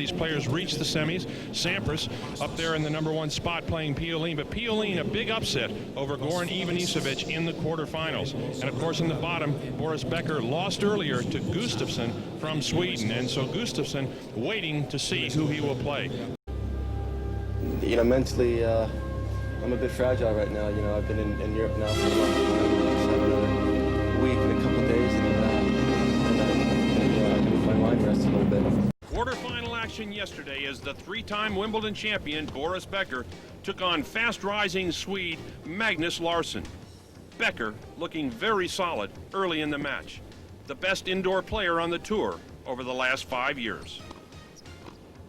these players reach the semis. Sampras up there in the #1 spot playing Pioline, but Pioline a big upset over Goran Ivanisevic in the quarterfinals. And of course in the bottom, Boris Becker lost earlier to Gustafsson from Sweden, and so Gustafsson waiting to see who he will play. You know, mentally, I'm a bit fragile right now. You know, I've been in Europe now for a long time. Just have another week and a couple of days, and let my mind rest a little bit. Quarterfinal action yesterday as the three-time Wimbledon champion Boris Becker took on fast-rising Swede Magnus Larsson. Becker looking very solid early in the match, the best indoor player on the tour over the last 5 years.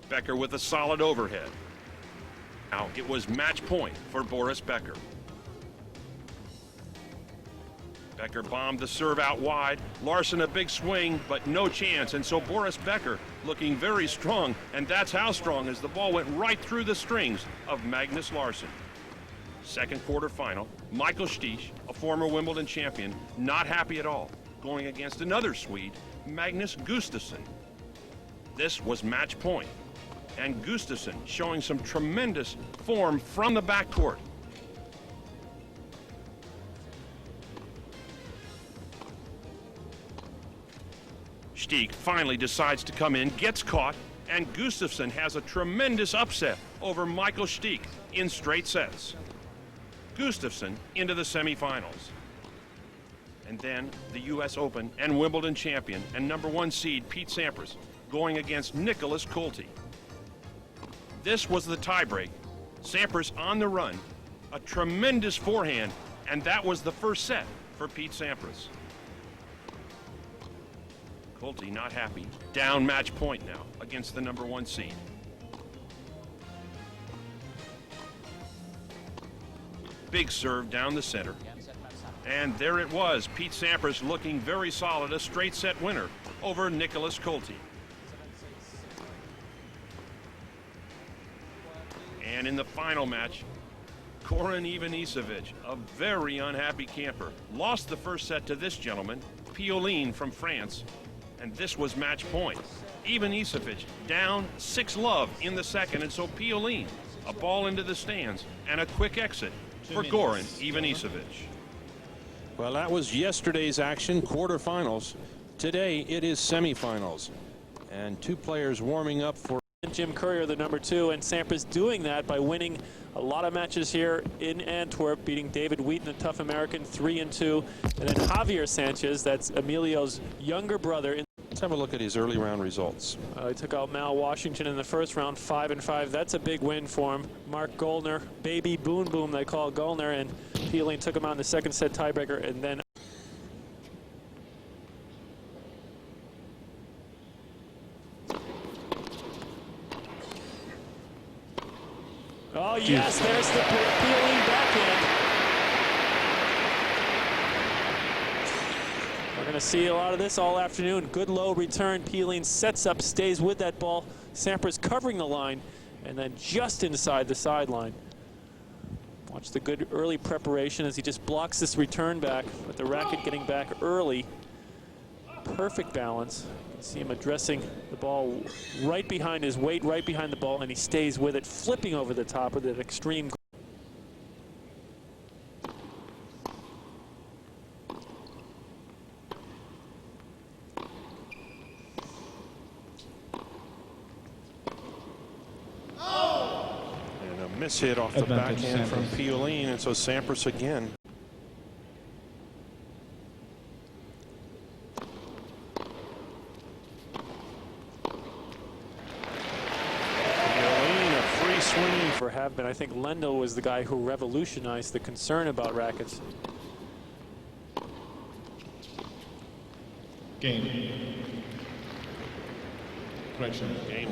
Becker with a solid overhead. Now it was match point for Boris Becker. Becker bombed the serve out wide. Larsson a big swing, but no chance. And so Boris Becker looking very strong, and that's how strong, as the ball went right through the strings of Magnus Larsson. Second quarterfinal, Michael Stich, a former Wimbledon champion, not happy at all, going against another Swede, Magnus Gustafsson. This was match point, and Gustafsson showing some tremendous form from the backcourt. Stich finally decides to come in, gets caught, and Gustafsson has a tremendous upset over Michael Stich in straight sets. Gustafsson into the semifinals. And then the U.S. Open and Wimbledon champion and #1 seed Pete Sampras going against Nicholas Colty. This was the tiebreak. Sampras on the run, a tremendous forehand, and that was the first set for Pete Sampras. Colty not happy, down match point now against the #1 seed. Big serve down the center. And there it was, Pete Sampras looking very solid, a straight set winner over Nicholas Colty. And in the final match, Goran Ivanisevic, a very unhappy camper, lost the first set to this gentleman, Pioline from France, and this was match point. Ivanisevic down 6-love in the second, and so Pioline, a ball into the stands and a quick exit for Goran Ivanisevic. Well, that was yesterday's action, quarterfinals. Today it is semifinals, and two players warming up for Jim Courier, the #2, and Sampras doing that by winning a lot of matches here in Antwerp, beating David Wheaton, a tough American, 3-2, and then Javier Sanchez, that's Emilio's younger brother. Let's have a look at his early round results. He took out Mal Washington in the first round, 5-5. That's a big win for him. Mark Goldner, baby boom boom they call Goldner, and Pioline took him out in the second set tiebreaker, and then oh yes, there's the Pioline backhand. We're going to see a lot of this all afternoon. Good low return. Pioline sets up, stays with that ball. Sampras covering the line, and then just inside the sideline. Watch the good early preparation as he just blocks this return back with the racket getting back early. Perfect balance. You can see him addressing the ball right behind his weight, right behind the ball, and he stays with it, flipping over the top with an extreme. And a miss hit off the backhand from Pioline, and so Sampras again. Swinging for have been. I think Lendl was the guy who revolutionized the concern about rackets. Game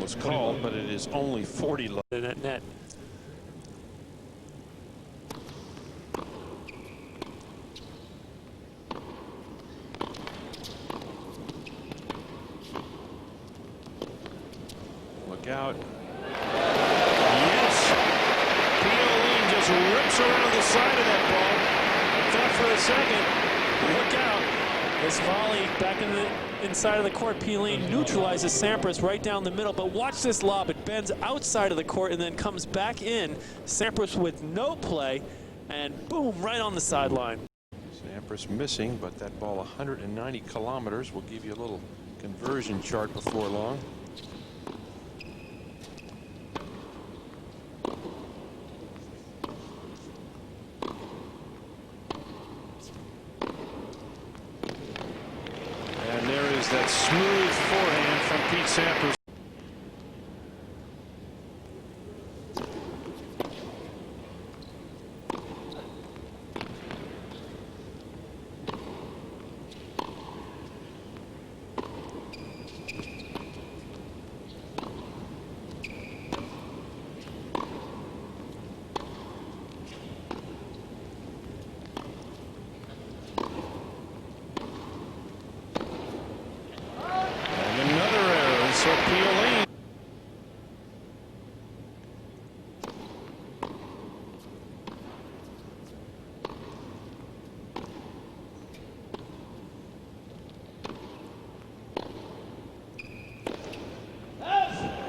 was called, but it is only 40 love. Net. Look out. Rips around the side of that ball. I thought for a second, look out. This volley back in the inside of the court. Pioline neutralizes Sampras right down the middle, but watch this lob. It bends outside of the court and then comes back in. Sampras with no play, and boom, right on the sideline. Sampras missing, but that ball 190 kilometers will give you a little conversion chart before long. And there is that smooth forehand from Pete Sampras. So Pioline.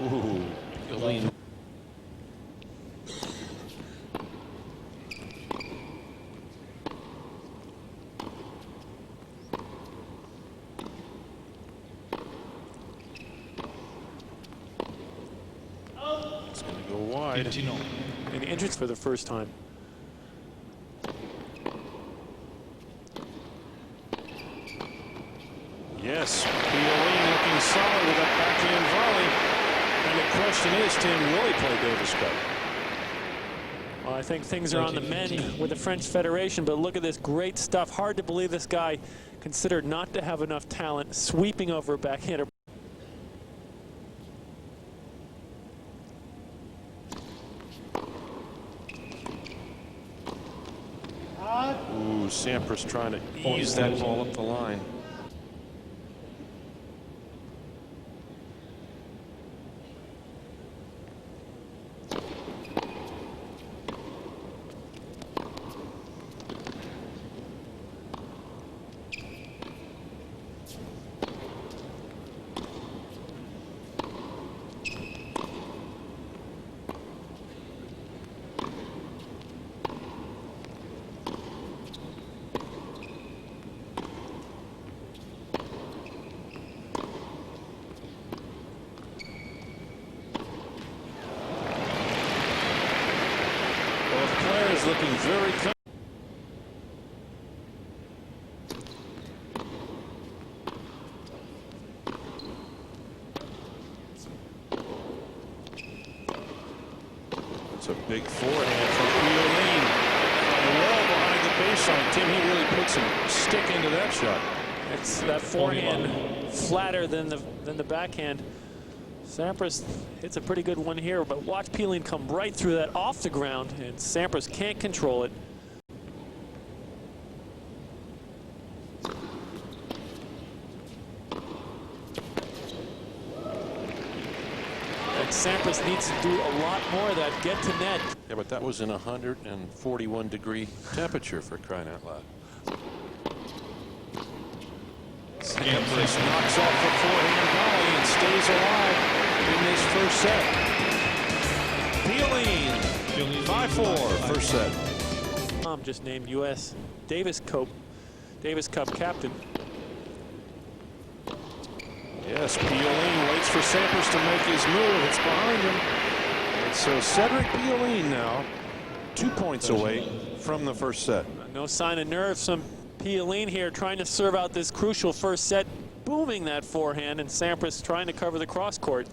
Ooh, Pioline. It's going to go wide. And injured for the first time. Yes, Pioline looking solid with that backhand volley. And the question is, Tim, will he play Davis Cup? Well, I think things are on the mend with the French Federation, but look at this great stuff. Hard to believe this guy considered not to have enough talent, sweeping over a backhander. Ooh, Sampras trying to ease that ball up the line. Players looking very confident. It's a big forehand from Pioline. Well behind the baseline. Tim, he really put some stick into that shot. It's that forehand flatter than the backhand. Sampras hits a pretty good one here, but watch Pioline come right through that off the ground, and Sampras can't control it. And Sampras needs to do a lot more of that, get to net. Yeah, but that was in 141-degree temperature, for crying out loud. Sampras knocks off the forehand volley and stays alive in this first set. Pioline, 5-4, first set. Tom just named U.S. Davis Cup captain. Yes, Pioline waits for Sampras to make his move. It's behind him. And so Cedric Pioline now 2 points away from the first set. No sign of nerves from Pioline here, trying to serve out this crucial first set, booming that forehand, and Sampras trying to cover the cross court.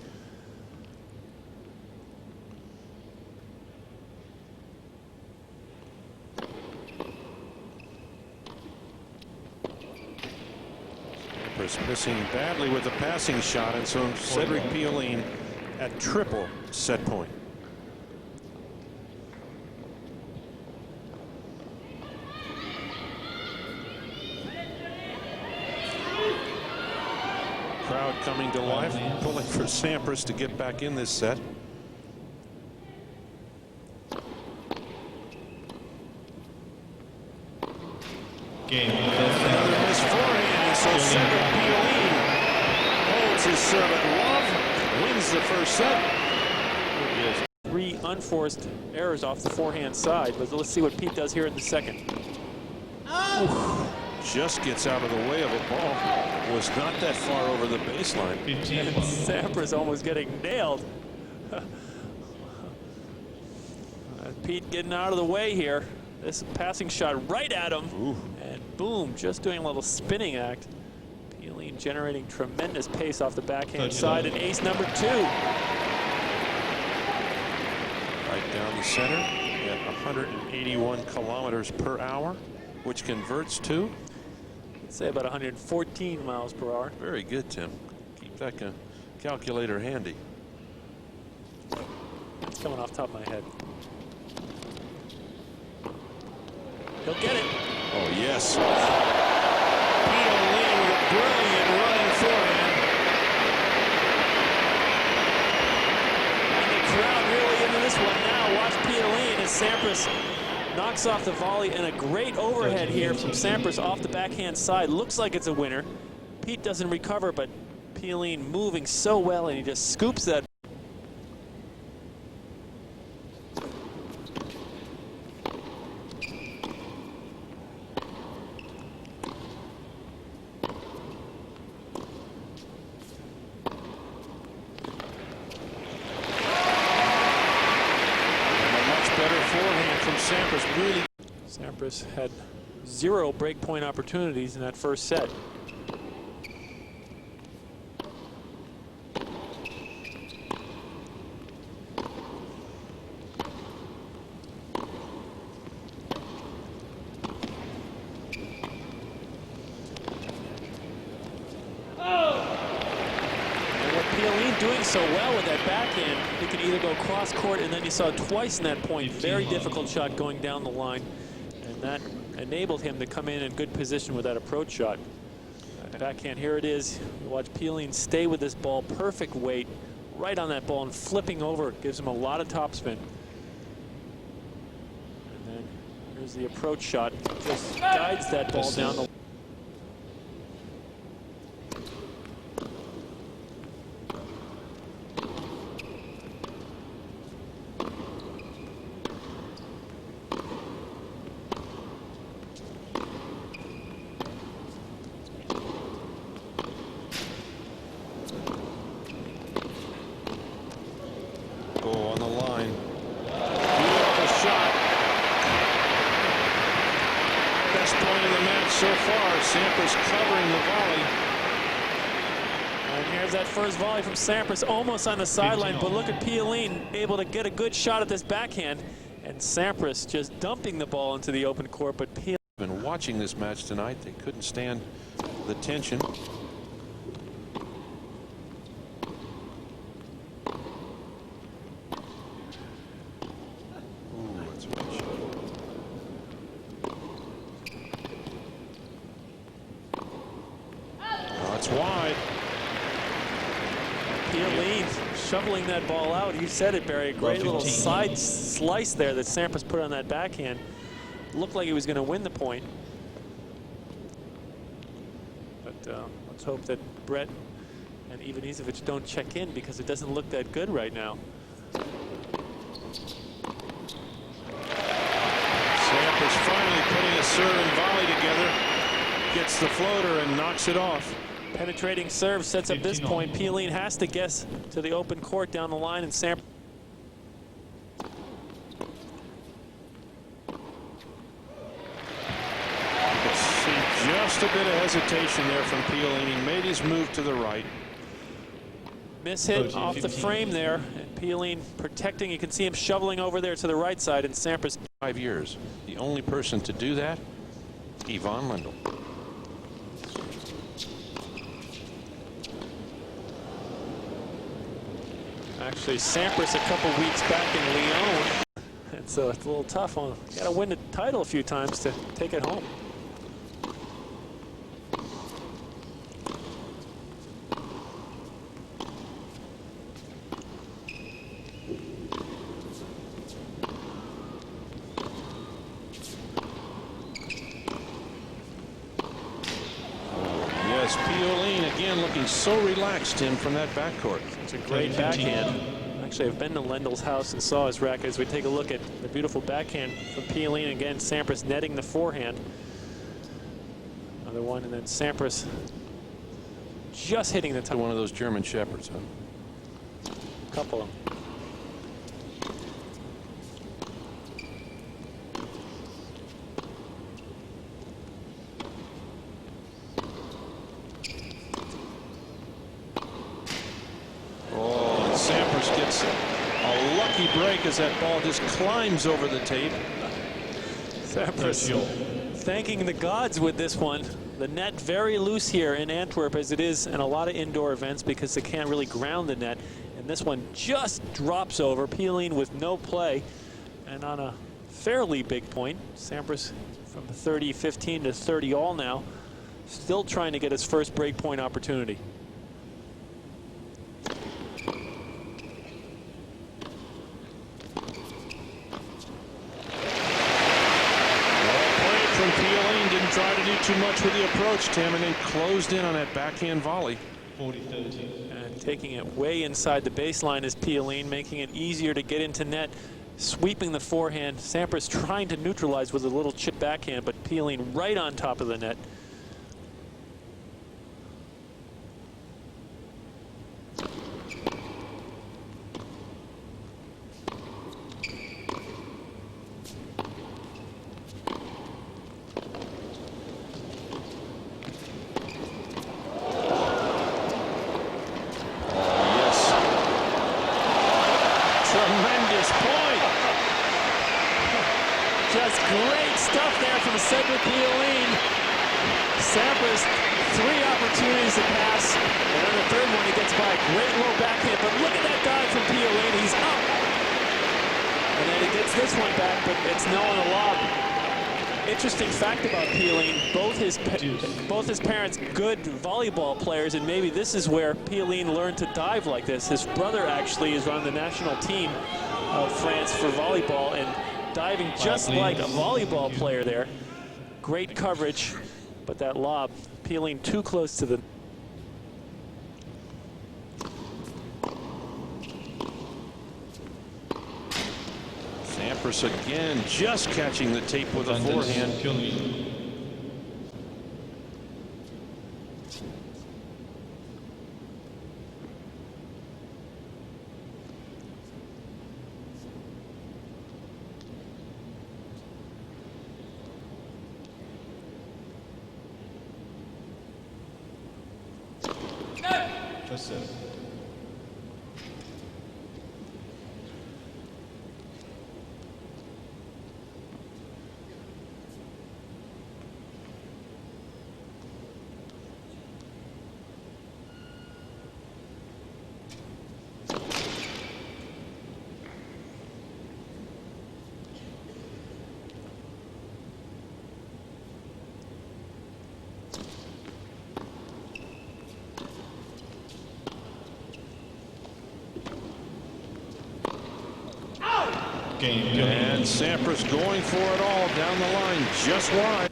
Sampras missing badly with the passing shot, and so Cedric Pioline at triple set point. Crowd coming to life, pulling for Sampras to get back in this set. Game. Another missed forehand, and the first set. Here he is. 3 unforced errors off the forehand side, but let's see what Pete does here in the second. Just gets out of the way of a ball. Was not that far over the baseline. And Sampras almost getting nailed. Pete getting out of the way here. This passing shot right at him. Ooh. And boom, just doing a little spinning act. Pioline generating tremendous pace off the backhand side, and ace number 2. Right down the center at 181 kilometers per hour, which converts to? Let's say about 114 miles per hour. Very good, Tim. Keep that calculator handy. It's coming off the top of my head. He'll get it. Oh, yes. Pioline with a brilliant running forehand. And the crowd really into this one now. Watch Pioline as Sampras knocks off the volley, and a great overhead here from Sampras off the backhand side. Looks like it's a winner. Pete doesn't recover, but Pioline moving so well, and he just scoops that. Sampras really. Sampras had 0 breakpoint opportunities in that first set. Doing so well with that backhand, he could either go cross court, and then you saw twice in that point, very difficult shot going down the line, and that enabled him to come in good position with that approach shot. Backhand, here it is. You watch Pioline stay with this ball, perfect weight, right on that ball, and flipping over gives him a lot of topspin. And then here's the approach shot, just guides that ball down the line. On the line. Beautiful shot. Best point of the match so far. Sampras covering the volley. And here's that first volley from Sampras, almost on the sideline, but look at Pioline able to get a good shot at this backhand, and Sampras just dumping the ball into the open court. But Pioline been watching this match tonight. They couldn't stand the tension. Wide. Pioline shoveling that ball out. You said it, Barry. A great little side slice there that Sampras put on that backhand. Looked like he was going to win the point. But let's hope that Brett and Ivanisevic don't check in, because it doesn't look that good right now. Sampras finally putting a serve and volley together. Gets the floater and knocks it off. Penetrating serve sets up this point. Pioline has to guess to the open court down the line, and Sampras. See just a bit of hesitation there from Pioline. He made his move to the right. Miss hit off the frame there, and Pioline protecting. You can see him shoveling over there to the right side, and Sampras. 5 years. The only person to do that, Yvonne Lendl. Actually, Sampras a couple weeks back in Lyon, and so it's a little tough on. Got to win the title a few times to take it home. Yes, Pioline again looking looking so relaxed, Tim, from that backcourt. It's a great backhand. Actually, I've been to Lendl's house and saw his racket as we take a look at the beautiful backhand from Pioline. Again, Sampras netting the forehand. Another one, and then Sampras just hitting the top. One of those German shepherds, huh? Couple of them. Sampras gets a lucky break as that ball just climbs over the tape. Sampras thanking the gods with this one. The net very loose here in Antwerp, as it is in a lot of indoor events, because they can't really ground the net. And this one just drops over. Pioline with no play, and on a fairly big point. Sampras from 30-15 to 30 all now, still trying to get his first break point opportunity. Try to do too much with the approach, Tim, and then closed in on that backhand volley. 40-30. And taking it way inside the baseline is Pioline, making it easier to get into net, sweeping the forehand. Sampras trying to neutralize with a little chip backhand, but Pioline right on top of the net. Just great stuff there from Cedric Pioline. Sampras, 3 opportunities to pass, and on the third one he gets by a great low backhand. But look at that dive from Pioline. He's up, and then he gets this one back, but it's no on the lob. Interesting fact about Pioline: both his parents good volleyball players, and maybe this is where Pioline learned to dive like this. His brother actually is on the national team of France for volleyball, and diving just like a volleyball player there. Great coverage, but that lob, Pioline too close to the... Sampras again just catching the tape with a forehand. Just it. And Sampras going for it all down the line, just wide.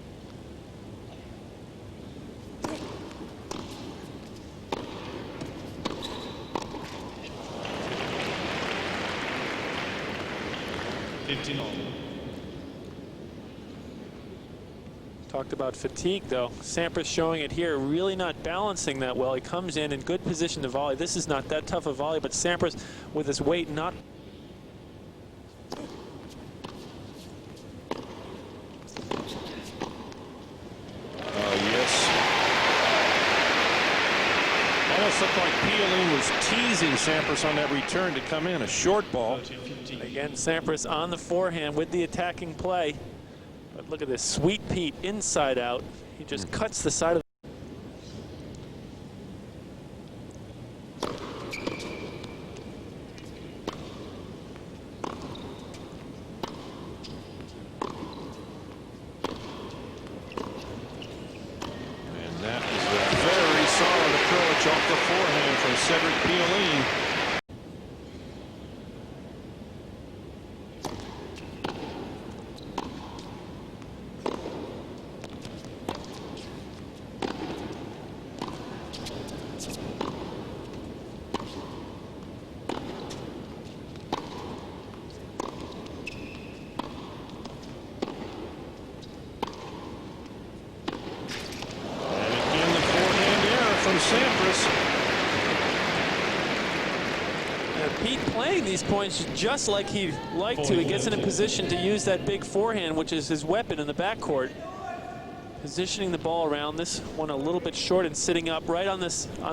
Talked about fatigue, though. Sampras showing it here, really not balancing that well. He comes in good position to volley. This is not that tough a volley, but Sampras with his weight not... Almost looked like Pioline was teasing Sampras on that return to come in. A short ball. Again, Sampras on the forehand with the attacking play. But look at this, Sweet Pete inside out. He just cuts the side of off the forehand from Cedric Pioline. Pioline playing these points just like he'd like to. He gets in a position to use that big forehand, which is his weapon in the backcourt. Positioning the ball around, this one a little bit short and sitting up right on the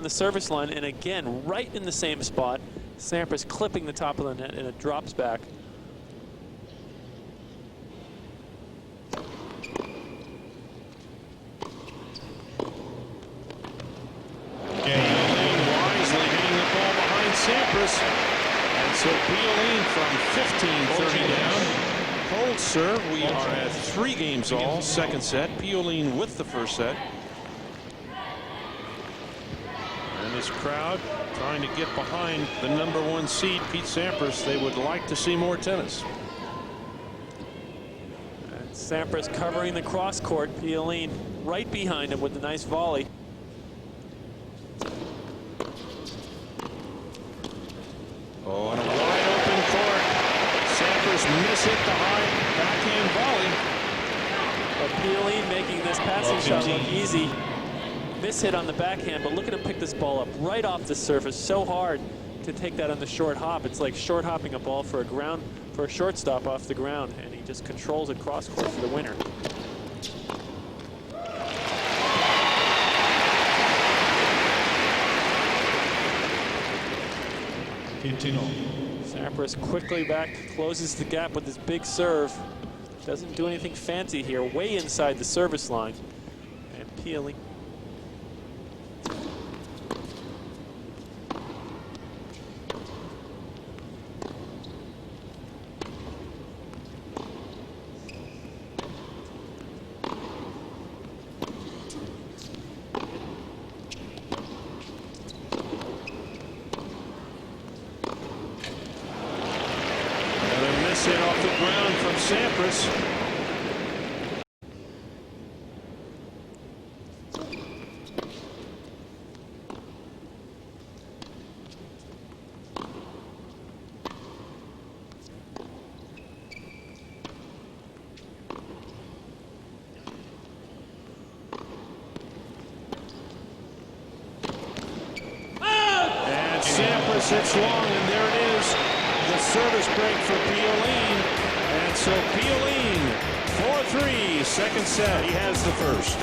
service line, and again right in the same spot. Sampras clipping the top of the net, and it drops back. Pioline wisely hitting the ball behind Sampras, and so Pioline from 15-30 down. Hold serve. We are at 3 games all. Second set. Pioline with the first set. And this crowd trying to get behind the #1 seed, Pete Sampras. They would like to see more tennis. And Sampras covering the cross court. Pioline right behind him with a nice volley. Oh, and a wide open court. Sampras miss-hit the high backhand volley. But Pioline making this passing shot look easy. Miss-hit on the backhand, but look at him pick this ball up right off the surface. So hard to take that on the short hop. It's like short hopping a ball for a shortstop off the ground, and he just controls it cross court for the winner. Sampras quickly back, closes the gap with his big serve. Doesn't do anything fancy here, way inside the service line. And Pioline. Hit off the ground from Sampras. And Sampras hits long, and there it is. The service break for Pioline, and so Pioline 4-3, second set. He has the first.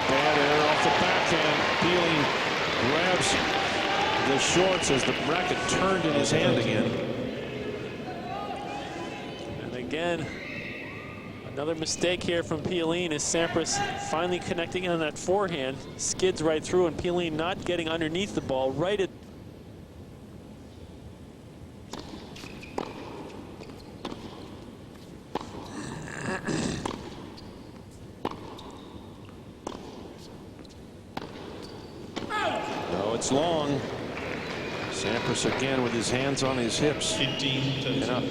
Bad error off the backhand. Pioline grabs the shorts as the racket turned in his hand again. And again, another mistake here from Pioline as Sampras finally connecting on that forehand. Skids right through, and Pioline not getting underneath the ball right at No, it's long. Sampras again with his hands on his hips. 15 up.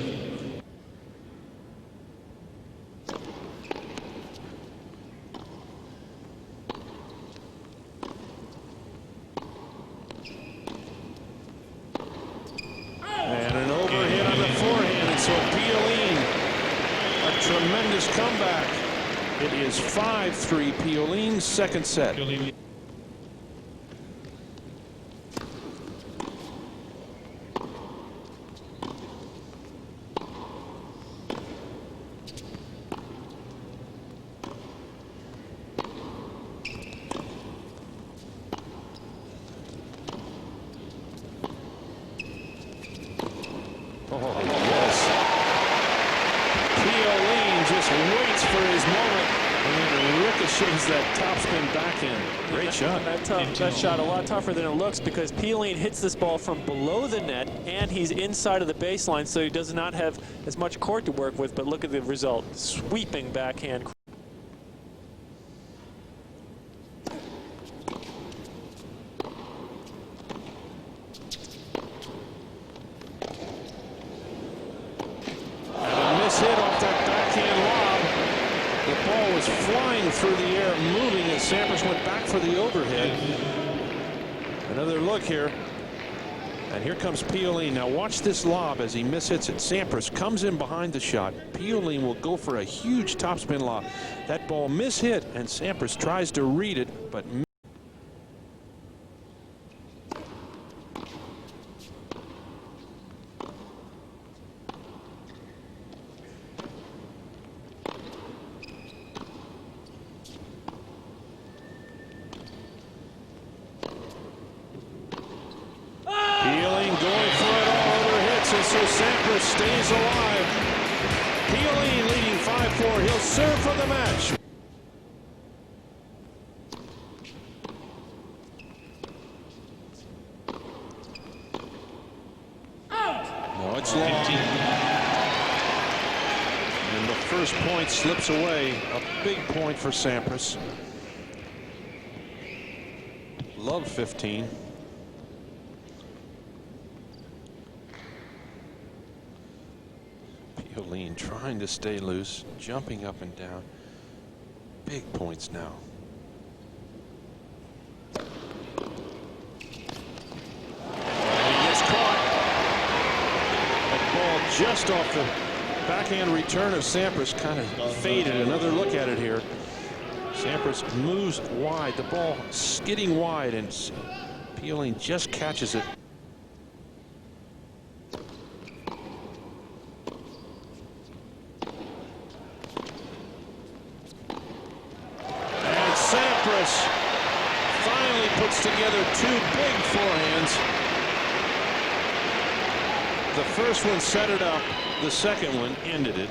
And an overhit on the forehand, and so Pioline, a tremendous comeback. It is 5-3 Pioline's second set. Oh, yes. Pioline just waits for his moment and then ricochets that topspin backhand. Great shot. That shot a lot tougher than it looks because Pioline hits this ball from below the net and he's inside of the baseline, so he does not have as much court to work with, but look at the result. Sweeping backhand. Hit off that backhand lob. The ball was flying through the air, moving as Sampras went back for the overhead. Another look here. And here comes Pioline. Now watch this lob as he mishits it. Sampras comes in behind the shot. Pioline will go for a huge topspin lob. That ball mishit, and Sampras tries to read it, but so Sampras stays alive. Pioline leading 5-4. He'll serve for the match. No, it's long. And the first point slips away. A big point for Sampras. Love 15. Pioline trying to stay loose, jumping up and down. Big points now. And he gets caught. That ball just off the backhand return of Sampras kind of faded. Another look at it here. Sampras moves wide. The ball skidding wide, and Pioline just catches it. Sampras finally puts together two big forehands. The first one set it up. The second one ended it.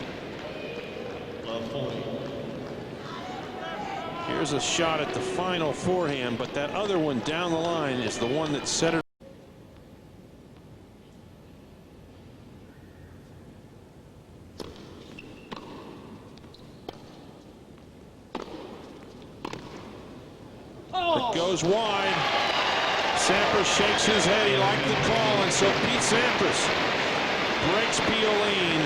Here's a shot at the final forehand, but that other one down the line is the one that set it. It goes wide. Sampras shakes his head. He liked the call, and so Pete Sampras breaks Pioline.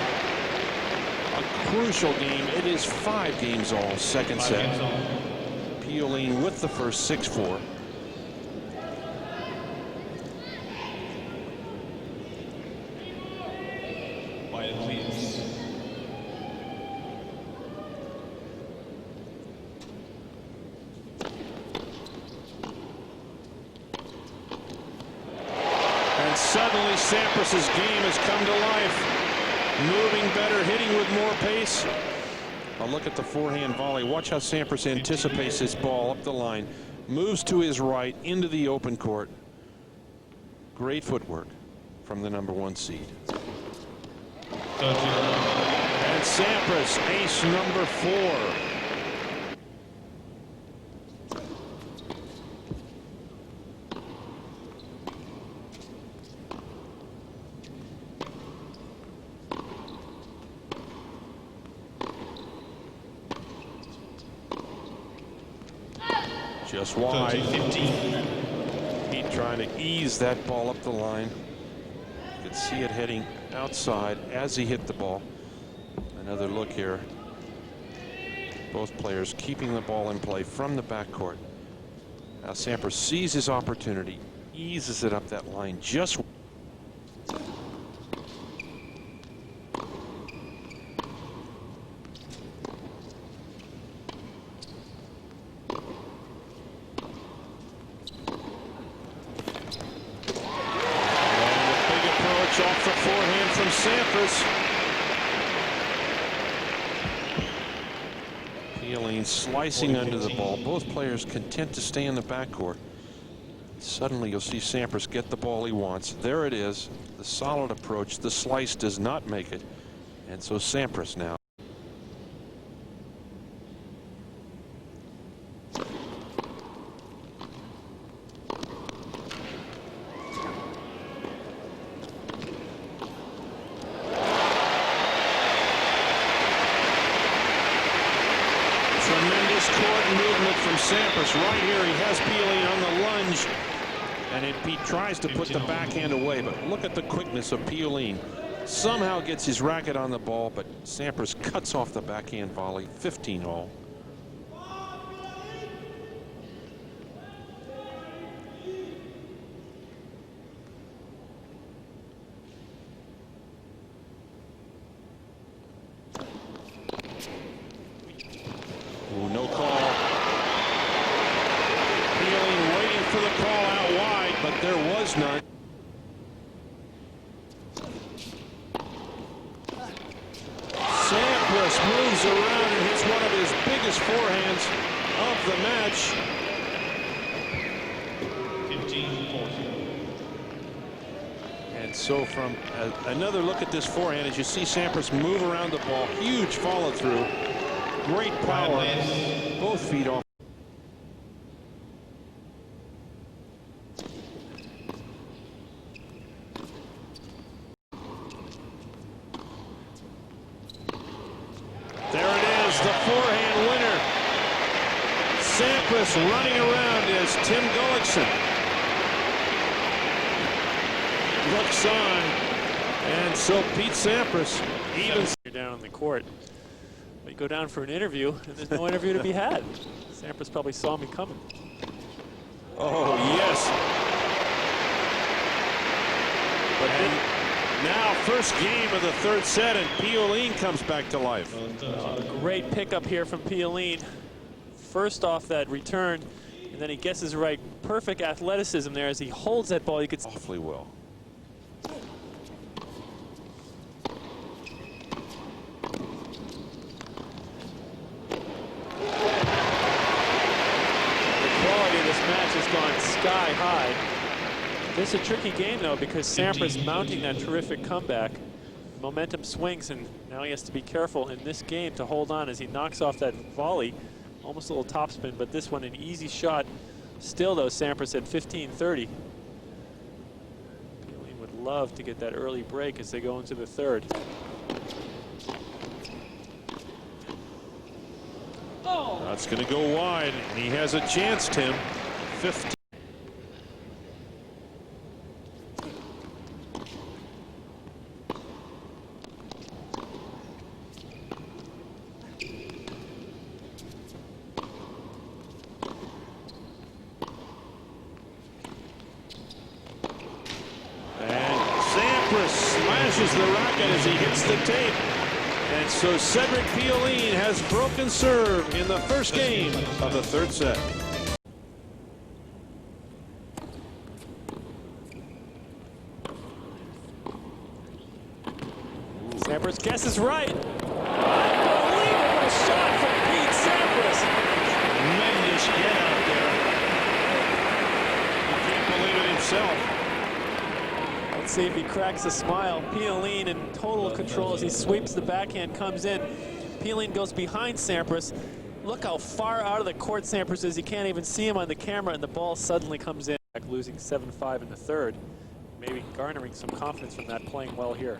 A crucial game. It is 5 games all, second set. Pioline with the first 6-4. Quiet, please. And suddenly Sampras's game has come to life. Moving better, hitting with more pace. A look at the forehand volley. Watch how Sampras anticipates this ball up the line. Moves to his right into the open court. Great footwork from the #1 seed. And Sampras, ace number 4. Just wide. 15. Pete trying to ease that ball up the line. You could see it heading outside as he hit the ball. Another look here. Both players keeping the ball in play from the backcourt. Now Sampras sees his opportunity, eases it up that line just. Off the forehand from Sampras. Pioline slicing under the ball. Both players content to stay in the backcourt. Suddenly you'll see Sampras get the ball he wants. There it is. The solid approach. The slice does not make it. And so Sampras now. Tremendous court movement from Sampras. Right here, he has Pioline on the lunge, and Pete tries to put the backhand away, but look at the quickness of Pioline. Somehow gets his racket on the ball, but Sampras cuts off the backhand volley. 15 all. moves around and hits one of his biggest forehands of the match. 15-14. And so from another look at this forehand, as you see Sampras move around the ball, huge follow through, great power, both feet off. There it is, the forehand winner. Sampras running around is Tim Gullickson. Looks on, and so Pete Sampras even. You're down on the court. But you go down for an interview, and there's no interview to be had. Sampras probably saw me coming. Oh, yes. But now, first game of the third set, and Pioline comes back to life. Great pickup here from Pioline. First off that return, and then he guesses right. Perfect athleticism there as he holds that ball. You could Awfully well. has gone sky high. This is a tricky game though, because Sampras mounting that terrific comeback. Momentum swings, and now he has to be careful in this game to hold on as he knocks off that volley. Almost a little topspin, but this one an easy shot. Still though, Sampras at 15-30. Pioline would love to get that early break as they go into the third. That's going to go wide, and he has a chance, Tim. 15. And Sampras smashes the racket as he hits the tape. And so Cedric Pioline has broken serve in the first game of the third set. Sampras guesses right. Unbelievable shot from Pete Sampras. Tremendous get out there. He can't believe it himself. Let's see if he cracks a smile. Pioline in total control as he sweeps the backhand, comes in. Pioline goes behind Sampras. Look how far out of the court Sampras is. You can't even see him on the camera, and the ball suddenly comes in. Losing 7-5 in the third. Maybe garnering some confidence from that, playing well here.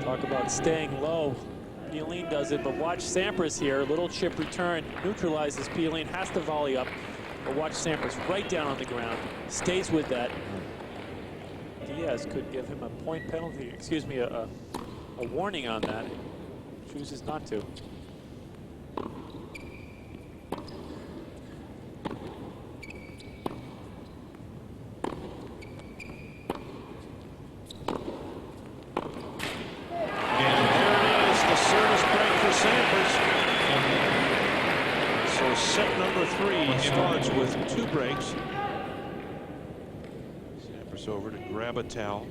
Talk about staying low. Pioline does it, but watch Sampras here. Little chip return neutralizes Pioline, has to volley up. But watch Sampras right down on the ground, stays with that. Diaz could give him a point penalty, excuse me, a warning on that. Chooses not to. Set number 3 starts with 2 breaks. Sampras over to grab a towel.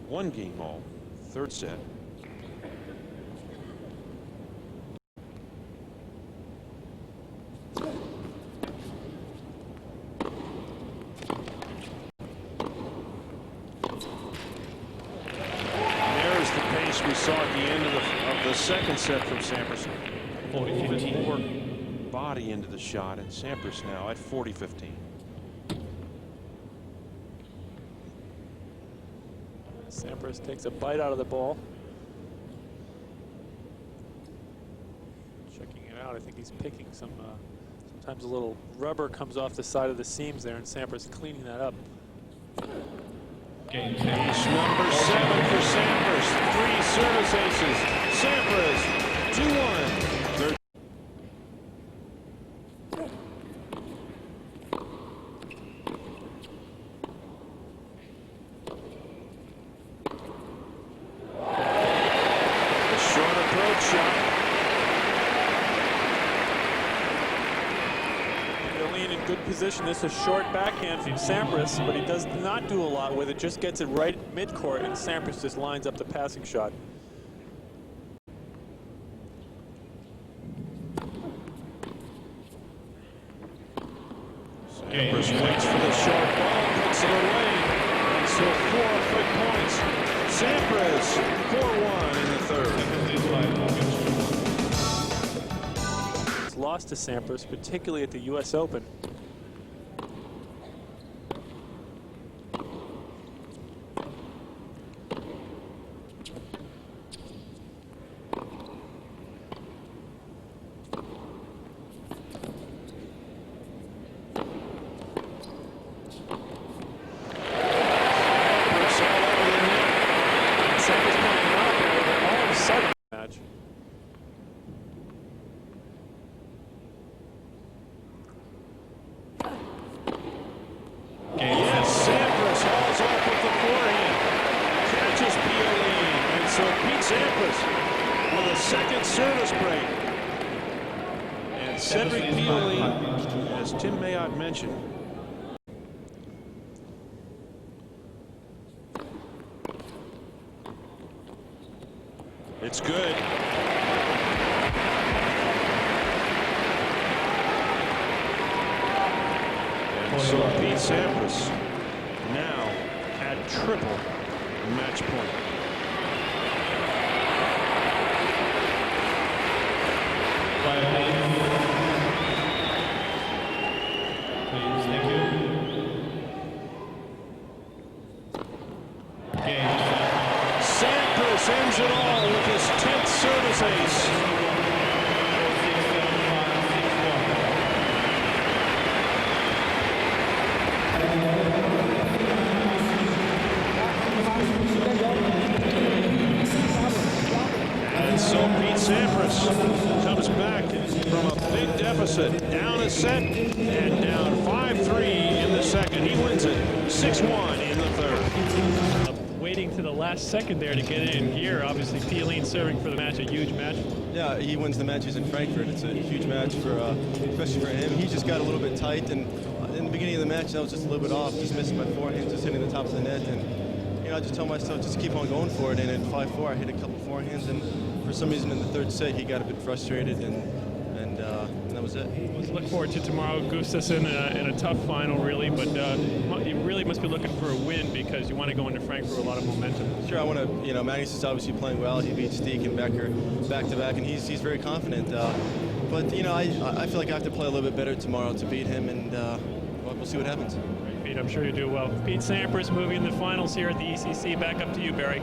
1 game all, third set. There's the pace we saw at the end of the second set from Sampras. Even more body into the shot, and Sampras now at 40-15. Sampras takes a bite out of the ball. Checking it out, I think he's picking some, sometimes a little rubber comes off the side of the seams there, and Sampras cleaning that up. Ace number 7 for Sampras. 3 service aces. Sampras 2-1. Good position. This is a short backhand from Sampras, but he does not do a lot with it. Just gets it right mid-court, and Sampras just lines up the passing shot. Sampras waits for the short ball, puts it away, and so 4 quick points. Sampras 4-1 in the third. He's lost to Sampras, particularly at the U.S. Open. Match. Yes, Sampras hauls off with the forehand, catches Pioline, and so Pete Sampras with a second service break. And Cedric Pioline, as Tim Mayotte mentioned, it's good. And so Pete Sampras now at triple match point. Please, thank you. Game. Sampras ends it all with his 10th service ace. 6-1. And so Pete Sampras comes back from a big deficit, down a set and down 5-3 in the second. He wins it 6-1 in the third. Waiting to the last second there to get it in gear. Obviously, Pioline serving for the match, a huge match. Yeah, he wins the matches in Frankfurt. It's a huge match for, especially for him. He just got a little bit tight, and in the beginning of the match, I was just a little bit off, just missing my forehand, just hitting the top of the net, and you know, I just told myself just keep on going for it. And in 5-4, I hit a couple forehands, and for some reason in the third set, he got a bit frustrated, and that was it. Let's look forward to tomorrow. Gustafsson in a tough final, really, but you really must be looking for a win because you want to go into Frankfurt with a lot of momentum. Sure, I want to, you know, Magnus is obviously playing well. He beat Steek and Becker back-to-back, and he's very confident. But, you know, I feel like I have to play a little bit better tomorrow to beat him, and we'll see what happens. Pete, I'm sure you do well. Pete Sampras moving in the finals here at the ECC. Back up to you, Barry.